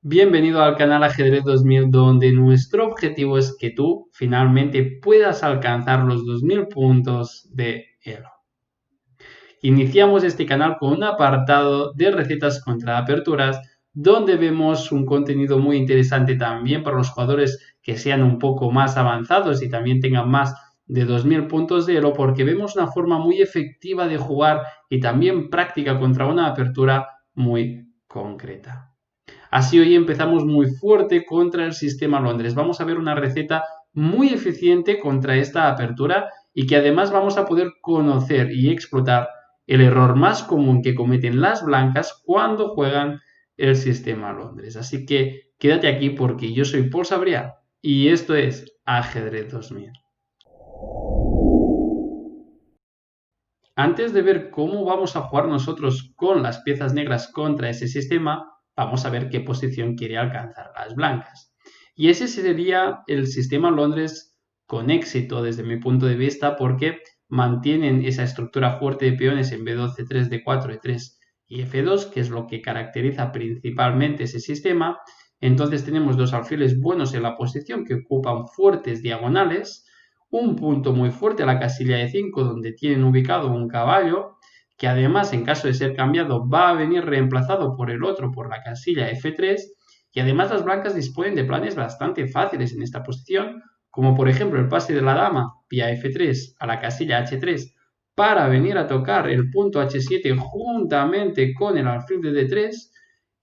Bienvenido al canal Ajedrez 2000, donde nuestro objetivo es que tú finalmente puedas alcanzar los 2000 puntos de Elo. Iniciamos este canal con un apartado de recetas contra aperturas, donde vemos un contenido muy interesante también para los jugadores que sean un poco más avanzados y también tengan más de 2000 puntos de Elo, porque vemos una forma muy efectiva de jugar y también práctica contra una apertura muy concreta. Así hoy empezamos muy fuerte contra el sistema Londres. Vamos a ver una receta muy eficiente contra esta apertura y que además vamos a poder conocer y explotar el error más común que cometen las blancas cuando juegan el sistema Londres. Así que quédate aquí porque yo soy Paul Sabrià y esto es Ajedrez 2000. Antes de ver cómo vamos a jugar nosotros con las piezas negras contra ese sistema, vamos a ver qué posición quiere alcanzar las blancas. Y ese sería el sistema Londres con éxito desde mi punto de vista, porque mantienen esa estructura fuerte de peones en B2, C3, D4, E3 y F2, que es lo que caracteriza principalmente ese sistema. Entonces tenemos dos alfiles buenos en la posición que ocupan fuertes diagonales, un punto muy fuerte a la casilla de 5 donde tienen ubicado un caballo que además en caso de ser cambiado va a venir reemplazado por el otro por la casilla F3, y además las blancas disponen de planes bastante fáciles en esta posición, como por ejemplo el pase de la dama vía F3 a la casilla H3 para venir a tocar el punto H7 juntamente con el alfil de D3,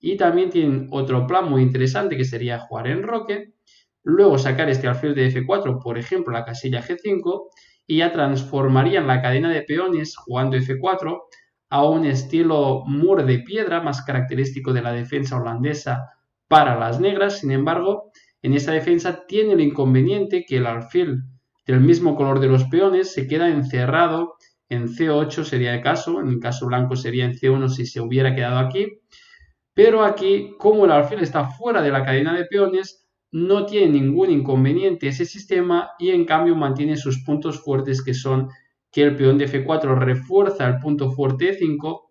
y también tienen otro plan muy interesante que sería jugar en roque, luego sacar este alfil de F4, por ejemplo, la casilla G5, y ya transformarían la cadena de peones jugando F4 a un estilo muro de piedra más característico de la defensa holandesa para las negras. Sin embargo, en esa defensa tiene el inconveniente que el alfil del mismo color de los peones se queda encerrado en C8, sería el caso. En el caso blanco sería en C1 si se hubiera quedado aquí. Pero aquí, como el alfil está fuera de la cadena de peones, no tiene ningún inconveniente ese sistema, y en cambio mantiene sus puntos fuertes, que son que el peón de F4 refuerza el punto fuerte E5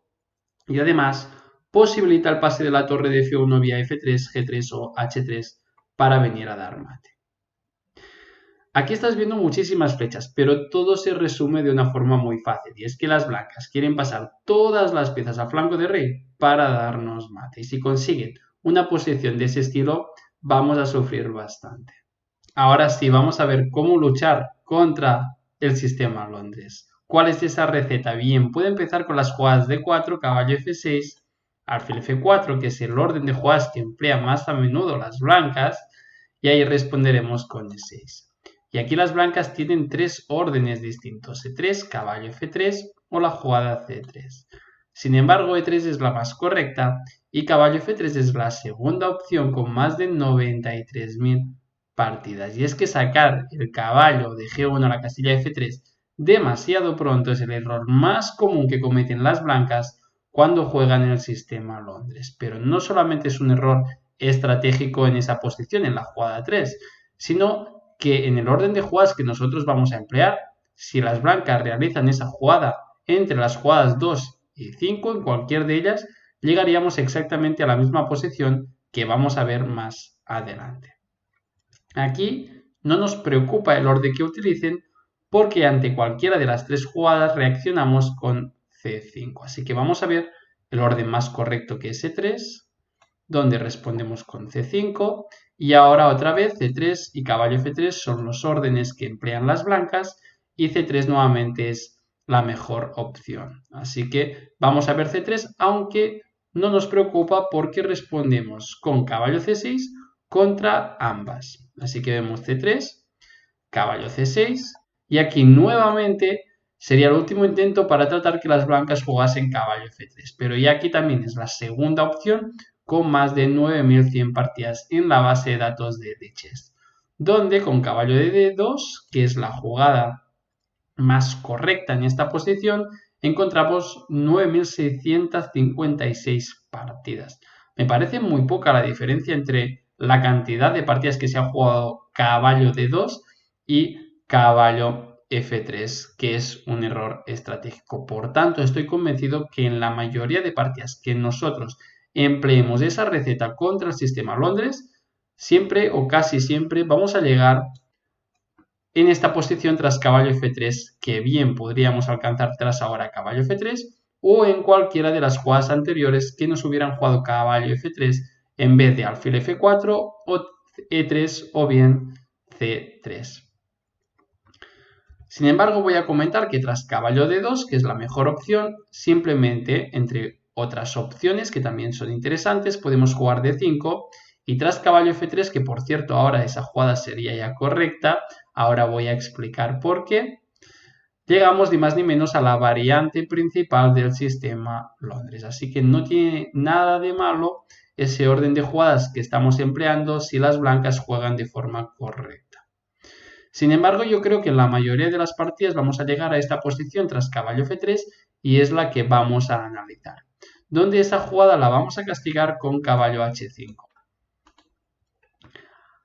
y además posibilita el pase de la torre de F1 vía F3, G3 o H3 para venir a dar mate. Aquí estás viendo muchísimas flechas, pero todo se resume de una forma muy fácil, y es que las blancas quieren pasar todas las piezas a flanco de rey para darnos mate, y si consiguen una posición de ese estilo vamos a sufrir bastante. Ahora sí, vamos a ver cómo luchar contra el sistema Londres. ¿Cuál es esa receta? Bien, puede empezar con las jugadas D4, caballo F6, alfil F4, que es el orden de jugadas que emplean más a menudo las blancas, y ahí responderemos con E6. Y aquí las blancas tienen tres órdenes distintos: E3, caballo F3 o la jugada C3. Sin embargo, E3 es la más correcta y caballo F3 es la segunda opción con más de 93.000 partidas. Y es que sacar el caballo de G1 a la casilla F3 demasiado pronto es el error más común que cometen las blancas cuando juegan en el sistema Londres. Pero no solamente es un error estratégico en esa posición, en la jugada 3, sino que en el orden de jugadas que nosotros vamos a emplear, si las blancas realizan esa jugada entre las jugadas 2 y 5, en cualquier de ellas, llegaríamos exactamente a la misma posición que vamos a ver más adelante. Aquí no nos preocupa el orden que utilicen, porque ante cualquiera de las tres jugadas reaccionamos con C5. Así que vamos a ver el orden más correcto, que es E3, donde respondemos con C5, y ahora otra vez C3 y caballo F3 son los órdenes que emplean las blancas, y C3 nuevamente es la mejor opción. Así que vamos a ver C3, aunque no nos preocupa porque respondemos con caballo C6 contra ambas. Así que vemos C3, caballo C6, y aquí nuevamente sería el último intento para tratar que las blancas jugasen caballo F3, pero ya aquí también es la segunda opción con más de 9100 partidas en la base de datos de Lichess, donde con caballo de D2, que es la jugada más correcta en esta posición, encontramos 9656 partidas. Me parece muy poca la diferencia entre la cantidad de partidas que se ha jugado caballo D2 y caballo F3, que es un error estratégico. Por tanto, estoy convencido que en la mayoría de partidas que nosotros empleemos esa receta contra el sistema Londres, siempre o casi siempre vamos a llegar en esta posición tras caballo F3, que bien podríamos alcanzar tras ahora caballo F3, o en cualquiera de las jugadas anteriores que nos hubieran jugado caballo F3 en vez de alfil F4 o E3 o bien C3. Sin embargo, voy a comentar que tras caballo D2, que es la mejor opción, simplemente entre otras opciones que también son interesantes, podemos jugar D5 y tras caballo F3, que por cierto ahora esa jugada sería ya correcta, ahora voy a explicar por qué, llegamos ni más ni menos a la variante principal del sistema Londres. Así que no tiene nada de malo ese orden de jugadas que estamos empleando si las blancas juegan de forma correcta. Sin embargo, yo creo que en la mayoría de las partidas vamos a llegar a esta posición tras caballo F3 y es la que vamos a analizar, donde esa jugada la vamos a castigar con caballo H5.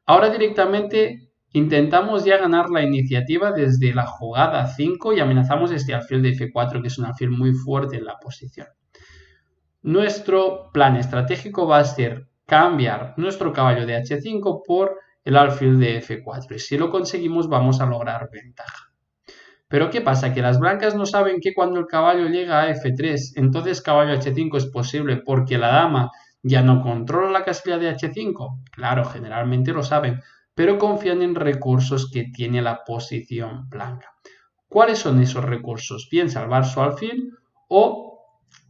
Ahora directamente intentamos ya ganar la iniciativa desde la jugada 5 y amenazamos este alfil de F4, que es un alfil muy fuerte en la posición. Nuestro plan estratégico va a ser cambiar nuestro caballo de H5 por el alfil de F4 y si lo conseguimos vamos a lograr ventaja. Pero ¿qué pasa? Que las blancas no saben que cuando el caballo llega a F3, entonces caballo H5 es posible porque la dama ya no controla la casilla de H5. Claro, generalmente lo saben, pero confían en recursos que tiene la posición blanca. ¿Cuáles son esos recursos? Bien, salvar su alfil o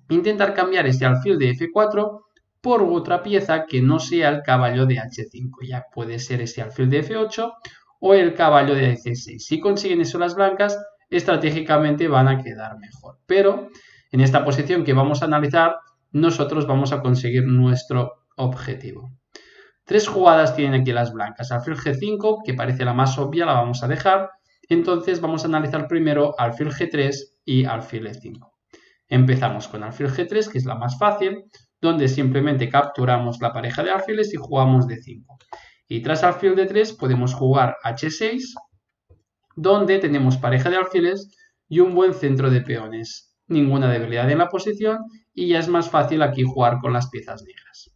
intentar cambiar este alfil de F4 por otra pieza que no sea el caballo de H5. Ya puede ser este alfil de F8 o el caballo de C6. Si consiguen eso las blancas, estratégicamente van a quedar mejor. Pero en esta posición que vamos a analizar, nosotros vamos a conseguir nuestro objetivo. Tres jugadas tienen aquí las blancas. Alfil G5, que parece la más obvia, la vamos a dejar. Entonces vamos a analizar primero alfil G3 y alfil E5. Empezamos con alfil G3, que es la más fácil, donde simplemente capturamos la pareja de alfiles y jugamos D5. Y tras alfil D3 podemos jugar H6, donde tenemos pareja de alfiles y un buen centro de peones. Ninguna debilidad en la posición y ya es más fácil aquí jugar con las piezas negras.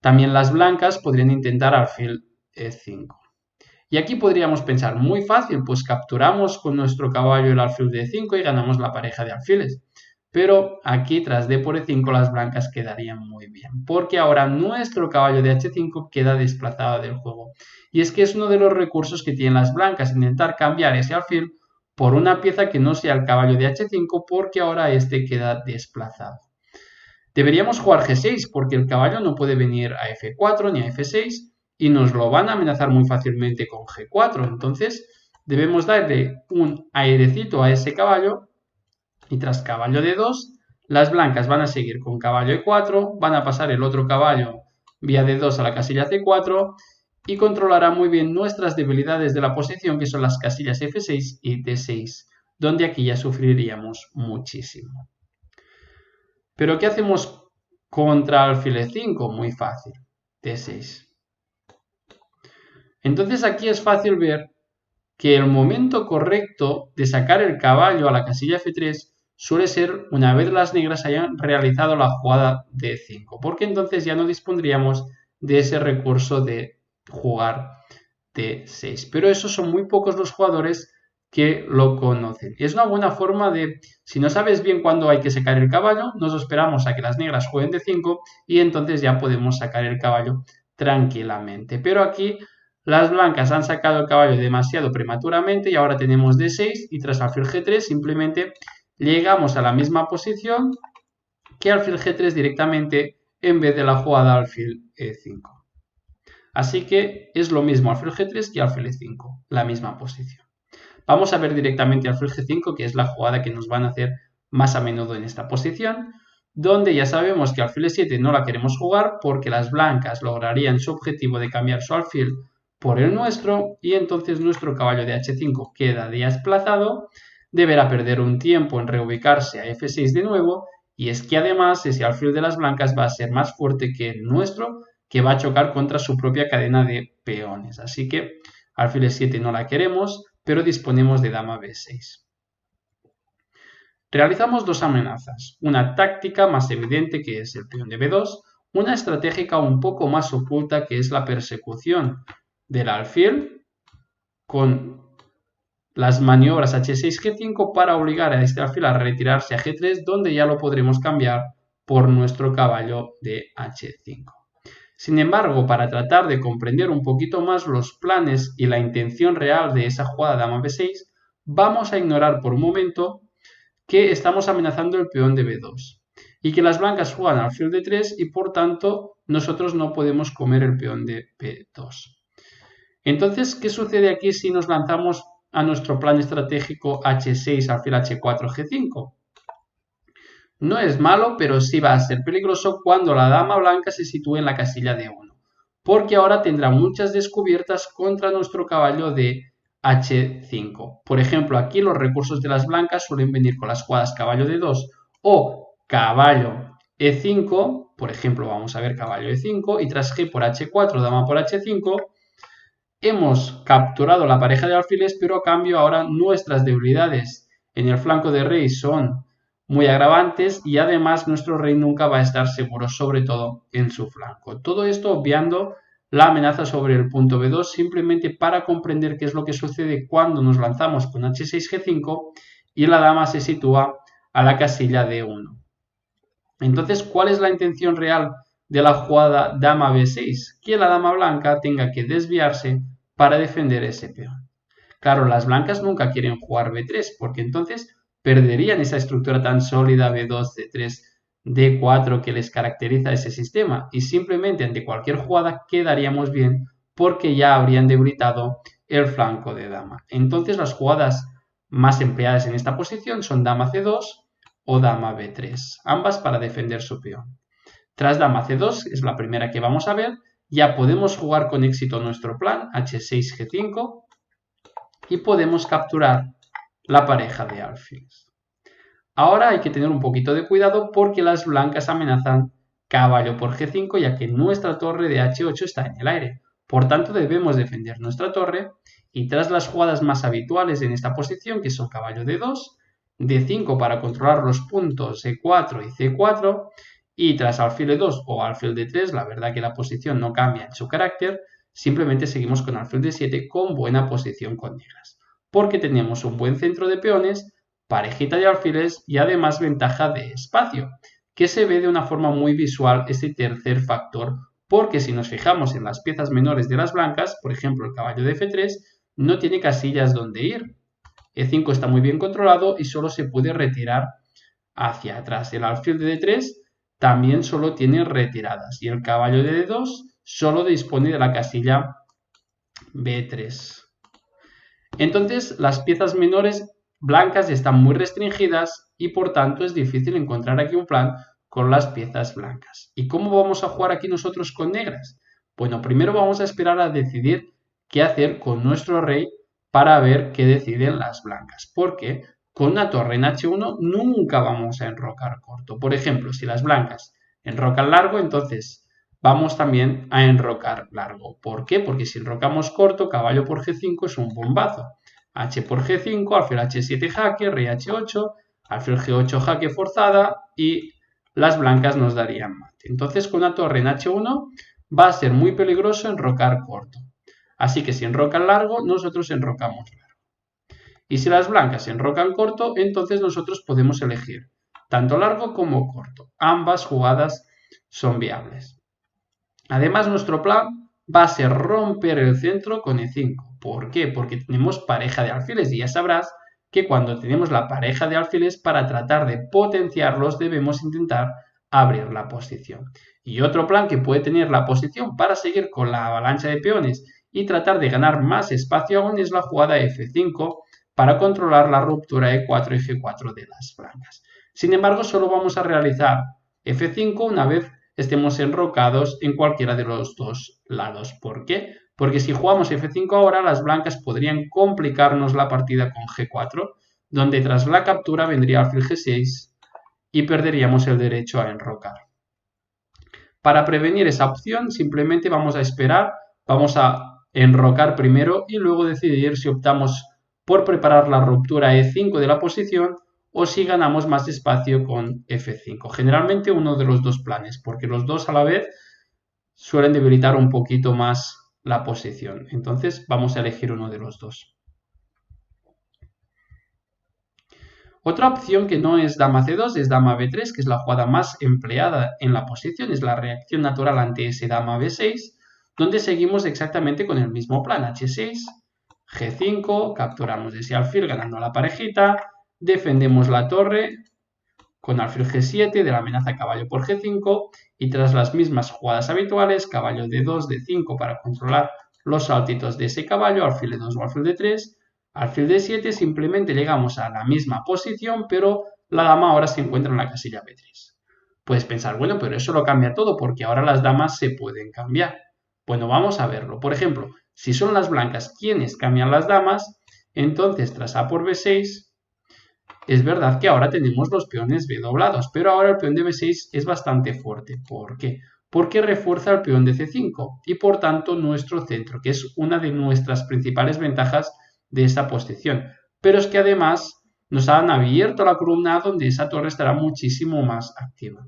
También las blancas podrían intentar alfil E5. Y aquí podríamos pensar, muy fácil, pues capturamos con nuestro caballo el alfil de E5 y ganamos la pareja de alfiles. Pero aquí tras D por E5 las blancas quedarían muy bien, porque ahora nuestro caballo de H5 queda desplazado del juego. Y es que es uno de los recursos que tienen las blancas, intentar cambiar ese alfil por una pieza que no sea el caballo de H5, porque ahora este queda desplazado. Deberíamos jugar G6, porque el caballo no puede venir a F4 ni a F6, y nos lo van a amenazar muy fácilmente con G4. Entonces debemos darle un airecito a ese caballo y tras caballo D2 las blancas van a seguir con caballo E4, van a pasar el otro caballo vía D2 a la casilla C4 y controlará muy bien nuestras debilidades de la posición que son las casillas F6 y D6, donde aquí ya sufriríamos muchísimo. ¿Pero qué hacemos contra alfil E5? Muy fácil, D6. Entonces aquí es fácil ver que el momento correcto de sacar el caballo a la casilla F3 suele ser una vez las negras hayan realizado la jugada D5, porque entonces ya no dispondríamos de ese recurso de jugar D6. Pero esos son muy pocos los jugadores que lo conocen. Es una buena forma de, si no sabes bien cuándo hay que sacar el caballo, nos esperamos a que las negras jueguen D5 y entonces ya podemos sacar el caballo tranquilamente. Pero aquí las blancas han sacado el caballo demasiado prematuramente y ahora tenemos D6 y tras alfil G3 simplemente llegamos a la misma posición que alfil G3 directamente en vez de la jugada alfil E5. Así que es lo mismo alfil G3 que alfil E5, la misma posición. Vamos a ver directamente alfil G5, que es la jugada que nos van a hacer más a menudo en esta posición, donde ya sabemos que alfil E7 no la queremos jugar porque las blancas lograrían su objetivo de cambiar su alfil por el nuestro y entonces nuestro caballo de H5 queda desplazado, deberá perder un tiempo en reubicarse a F6 de nuevo y es que además ese alfil de las blancas va a ser más fuerte que el nuestro, que va a chocar contra su propia cadena de peones. Así que alfil E7 no la queremos, pero disponemos de dama B6. Realizamos dos amenazas, una táctica más evidente que es el peón de B2, una estratégica un poco más oculta que es la persecución del alfil con las maniobras H6, G5 para obligar a este alfil a retirarse a G3, donde ya lo podremos cambiar por nuestro caballo de H5. Sin embargo, para tratar de comprender un poquito más los planes y la intención real de esa jugada dama B6, vamos a ignorar por un momento que estamos amenazando el peón de B2 y que las blancas juegan alfil de 3 y por tanto nosotros no podemos comer el peón de B2. Entonces, ¿qué sucede aquí si nos lanzamos a nuestro plan estratégico H6, alfil H4, G5? No es malo, pero sí va a ser peligroso cuando la dama blanca se sitúe en la casilla de 1, porque ahora tendrá muchas descubiertas contra nuestro caballo de H5. Por ejemplo, aquí los recursos de las blancas suelen venir con las jugadas caballo de 2 o caballo E5, por ejemplo, vamos a ver caballo E5 y tras G por H4, dama por H5, hemos capturado la pareja de alfiles, pero a cambio ahora nuestras debilidades en el flanco de rey son muy agravantes y además nuestro rey nunca va a estar seguro, sobre todo en su flanco. Todo esto obviando la amenaza sobre el punto B2 simplemente para comprender qué es lo que sucede cuando nos lanzamos con H6, G5 y la dama se sitúa a la casilla D1. Entonces, ¿cuál es la intención real de la jugada dama B6? Que la dama blanca tenga que desviarse para defender ese peón. Claro, las blancas nunca quieren jugar B3 porque entonces perderían esa estructura tan sólida B2, C3, D4 que les caracteriza a ese sistema y simplemente ante cualquier jugada quedaríamos bien porque ya habrían debilitado el flanco de dama. Entonces las jugadas más empleadas en esta posición son dama C2 o dama B3, ambas para defender su peón. Tras dama C2, es la primera que vamos a ver, ya podemos jugar con éxito nuestro plan H6, G5 y podemos capturar la pareja de alfiles. Ahora hay que tener un poquito de cuidado porque las blancas amenazan caballo por G5 ya que nuestra torre de H8 está en el aire. Por tanto debemos defender nuestra torre y tras las jugadas más habituales en esta posición que son caballo D2, D5 para controlar los puntos E4 y C4 y tras alfil E2 o alfil D3, la verdad que la posición no cambia en su carácter, simplemente seguimos con alfil D7 con buena posición con negras, porque tenemos un buen centro de peones, parejita de alfiles y además ventaja de espacio, que se ve de una forma muy visual este tercer factor, porque si nos fijamos en las piezas menores de las blancas, por ejemplo el caballo de F3, no tiene casillas donde ir. E5 está muy bien controlado y solo se puede retirar hacia atrás. El alfil de D3 también solo tiene retiradas y el caballo de D2 solo dispone de la casilla B3. Entonces las piezas menores blancas están muy restringidas y por tanto es difícil encontrar aquí un plan con las piezas blancas. ¿Y cómo vamos a jugar aquí nosotros con negras? Bueno, primero vamos a esperar a decidir qué hacer con nuestro rey para ver qué deciden las blancas, porque con una torre en H1 nunca vamos a enrocar corto. Por ejemplo, si las blancas enrocan largo, entonces vamos también a enrocar largo. ¿Por qué? Porque si enrocamos corto, caballo por G5 es un bombazo. H por G5, alfil H7 jaque, rey H8, alfil G8 jaque forzada y las blancas nos darían mate. Entonces con una torre en H1 va a ser muy peligroso enrocar corto. Así que si enrocan largo, nosotros enrocamos largo. Y si las blancas enrocan corto, entonces nosotros podemos elegir tanto largo como corto. Ambas jugadas son viables. Además, nuestro plan va a ser romper el centro con E5. ¿Por qué? Porque tenemos pareja de alfiles y ya sabrás que cuando tenemos la pareja de alfiles, para tratar de potenciarlos debemos intentar abrir la posición. Y otro plan que puede tener la posición para seguir con la avalancha de peones y tratar de ganar más espacio aún es la jugada F5 para controlar la ruptura E4 y G4 de las blancas. Sin embargo, solo vamos a realizar F5 una vez estemos enrocados en cualquiera de los dos lados. ¿Por qué? Porque si jugamos F5 ahora, las blancas podrían complicarnos la partida con G4, donde tras la captura vendría alfil G6 y perderíamos el derecho a enrocar. Para prevenir esa opción, simplemente vamos a esperar, vamos a enrocar primero y luego decidir si optamos por preparar la ruptura E5 de la posición o si ganamos más espacio con F5. Generalmente uno de los dos planes, porque los dos a la vez suelen debilitar un poquito más la posición. Entonces vamos a elegir uno de los dos. Otra opción que no es dama C2 es dama B3, que es la jugada más empleada en la posición, es la reacción natural ante ese dama B6, donde seguimos exactamente con el mismo plan, H6, G5, capturamos ese alfil ganando la parejita, defendemos la torre con alfil G7 de la amenaza caballo por G5 y tras las mismas jugadas habituales, caballo D2, D5 para controlar los saltitos de ese caballo, alfil D2 o alfil D3, alfil D7 simplemente llegamos a la misma posición, pero la dama ahora se encuentra en la casilla B3. Puedes pensar, bueno, pero eso lo cambia todo porque ahora las damas se pueden cambiar. Bueno, vamos a verlo. Por ejemplo, si son las blancas quienes cambian las damas, entonces tras A por B6, es verdad que ahora tenemos los peones B doblados, pero ahora el peón de B6 es bastante fuerte. ¿Por qué? Porque refuerza el peón de C5 y por tanto nuestro centro, que es una de nuestras principales ventajas de esta posición. Pero es que además nos han abierto la columna donde esa torre estará muchísimo más activa.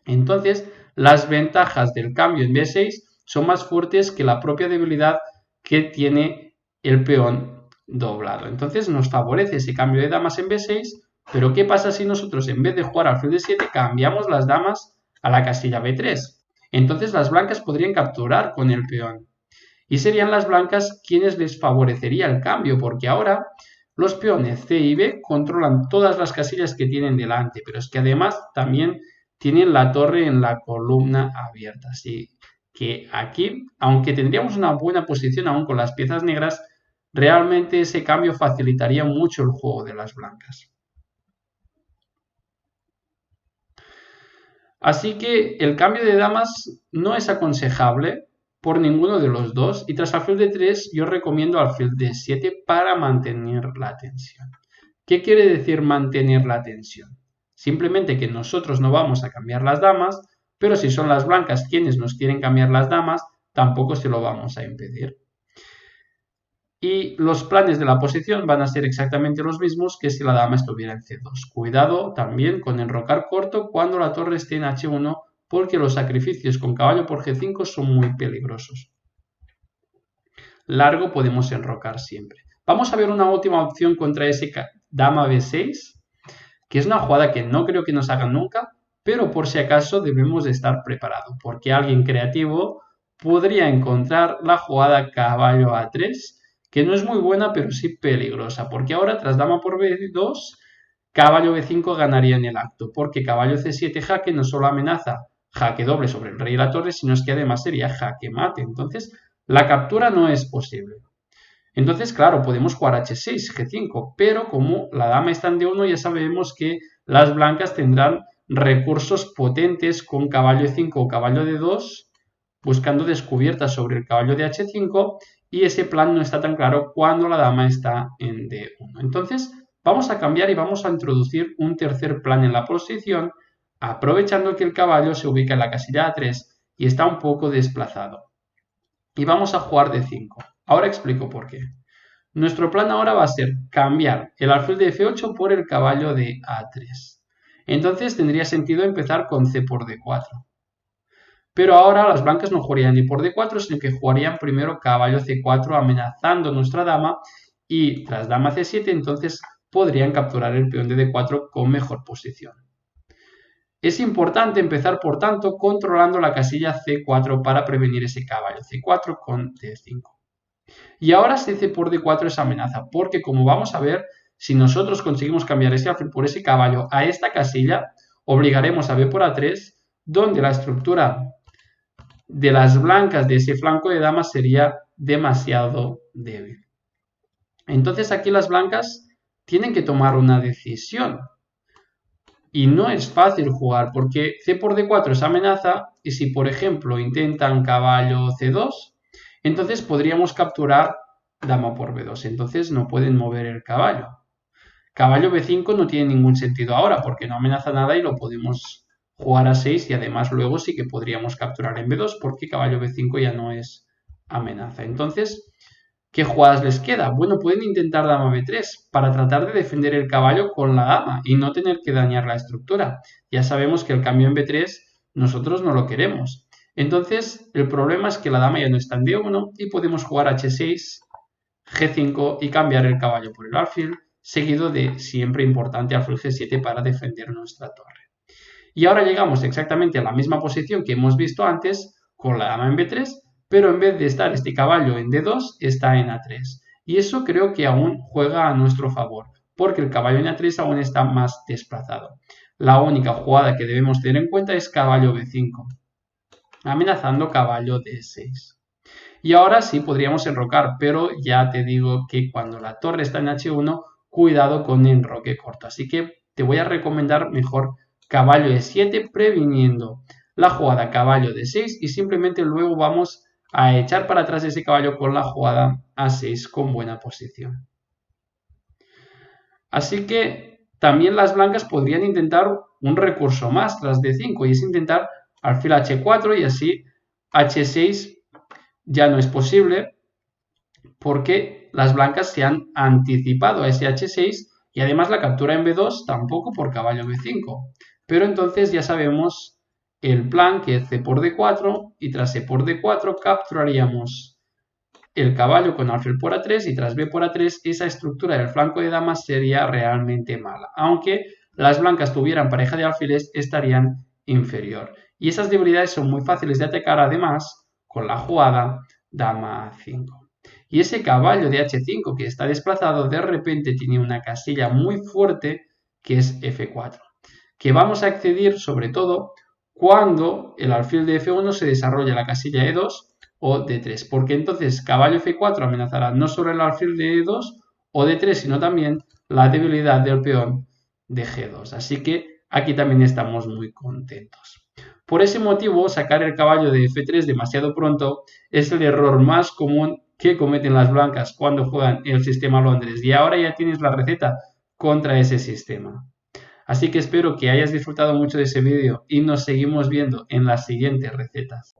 Entonces, las ventajas del cambio en B6 son más fuertes que la propia debilidad que tiene el peón doblado. Entonces nos favorece ese cambio de damas en B6, pero ¿qué pasa si nosotros en vez de jugar alfil D7 cambiamos las damas a la casilla B3? Entonces las blancas podrían capturar con el peón. Y serían las blancas quienes les favorecería el cambio, porque ahora los peones C y B controlan todas las casillas que tienen delante, pero es que además también tienen la torre en la columna abierta. Así que aquí, aunque tendríamos una buena posición aún con las piezas negras, realmente ese cambio facilitaría mucho el juego de las blancas. Así que el cambio de damas no es aconsejable por ninguno de los dos y tras alfil D3 yo recomiendo alfil D7 para mantener la tensión. ¿Qué quiere decir mantener la tensión? Simplemente que nosotros no vamos a cambiar las damas, pero si son las blancas quienes nos quieren cambiar las damas, tampoco se lo vamos a impedir. Y los planes de la posición van a ser exactamente los mismos que si la dama estuviera en C2. Cuidado también con enrocar corto cuando la torre esté en H1 porque los sacrificios con caballo por G5 son muy peligrosos. Largo podemos enrocar siempre. Vamos a ver una última opción contra ese dama B6, que es una jugada que no creo que nos hagan nunca, pero por si acaso debemos de estar preparados, porque alguien creativo podría encontrar la jugada caballo A3, que no es muy buena, pero sí peligrosa, porque ahora tras dama por B2, caballo B5 ganaría en el acto, porque caballo C7 jaque no solo amenaza jaque doble sobre el rey y la torre, sino es que además sería jaque mate, entonces la captura no es posible. Entonces, claro, podemos jugar H6, G5, pero como la dama está en D1 ya sabemos que las blancas tendrán recursos potentes con caballo E5 o caballo D2 buscando descubiertas sobre el caballo de H5 y ese plan no está tan claro cuando la dama está en D1. Entonces vamos a cambiar y vamos a introducir un tercer plan en la posición aprovechando que el caballo se ubica en la casilla A3 y está un poco desplazado. Y vamos a jugar D5. Ahora explico por qué. Nuestro plan ahora va a ser cambiar el alfil de F8 por el caballo de A3. Entonces tendría sentido empezar con C por D4. Pero ahora las blancas no jugarían ni por D4, sino que jugarían primero caballo C4 amenazando nuestra dama y tras dama C7 entonces podrían capturar el peón de D4 con mejor posición. Es importante empezar, por tanto, controlando la casilla C4 para prevenir ese caballo C4 con D5. Y ahora C por D4 es amenaza, porque como vamos a ver, si nosotros conseguimos cambiar ese alfil por ese caballo a esta casilla, obligaremos a B por A3, donde la estructura de las blancas de ese flanco de damas sería demasiado débil. Entonces aquí las blancas tienen que tomar una decisión. Y no es fácil jugar porque C por D4 es amenaza y si por ejemplo intentan caballo C2, entonces podríamos capturar dama por B2, entonces no pueden mover el caballo. Caballo B5 no tiene ningún sentido ahora porque no amenaza nada y lo podemos jugar a 6 y además luego sí que podríamos capturar en B2 porque caballo B5 ya no es amenaza. Entonces ¿Qué jugadas les queda? Bueno, pueden intentar dama b3 para tratar de defender el caballo con la dama y no tener que dañar la estructura. Ya sabemos que el cambio en b3 nosotros no lo queremos. Entonces, el problema es que la dama ya no está en d1 y podemos jugar h6, g5 y cambiar el caballo por el alfil, seguido de, siempre importante, alfil g7 para defender nuestra torre. Y ahora llegamos exactamente a la misma posición que hemos visto antes con la dama en b3, pero en vez de estar este caballo en d2, está en a3. Y eso creo que aún juega a nuestro favor, porque el caballo en a3 aún está más desplazado. La única jugada que debemos tener en cuenta es caballo b5, amenazando caballo d6. Y ahora sí podríamos enrocar, pero ya te digo que cuando la torre está en h1, cuidado con enroque corto. Así que te voy a recomendar mejor caballo e7 previniendo la jugada caballo d6 y simplemente luego vamos a echar para atrás ese caballo con la jugada a6 con buena posición. Así que también las blancas podrían intentar un recurso más tras d5 y es intentar alfil h4 y así h6 ya no es posible porque las blancas se han anticipado a ese h6 y además la captura en b2 tampoco por caballo b5. Pero entonces ya sabemos el plan que es c por d4 y tras c por d4 capturaríamos el caballo con alfil por a3 y tras b por a3 esa estructura del flanco de damas sería realmente mala. Aunque las blancas tuvieran pareja de alfiles estarían inferior. Y esas debilidades son muy fáciles de atacar además con la jugada dama a5. Y ese caballo de h5 que está desplazado de repente tiene una casilla muy fuerte que es f4, que vamos a acceder sobre todo cuando el alfil de f1 se desarrolla la casilla e2 o d3, porque entonces caballo f4 amenazará no solo el alfil de e2 o d3, sino también la debilidad del peón de g2. Así que aquí también estamos muy contentos. Por ese motivo, sacar el caballo de f3 demasiado pronto es el error más común que cometen las blancas cuando juegan el sistema Londres. Y ahora ya tienes la receta contra ese sistema. Así que espero que hayas disfrutado mucho de ese vídeo y nos seguimos viendo en las siguientes recetas.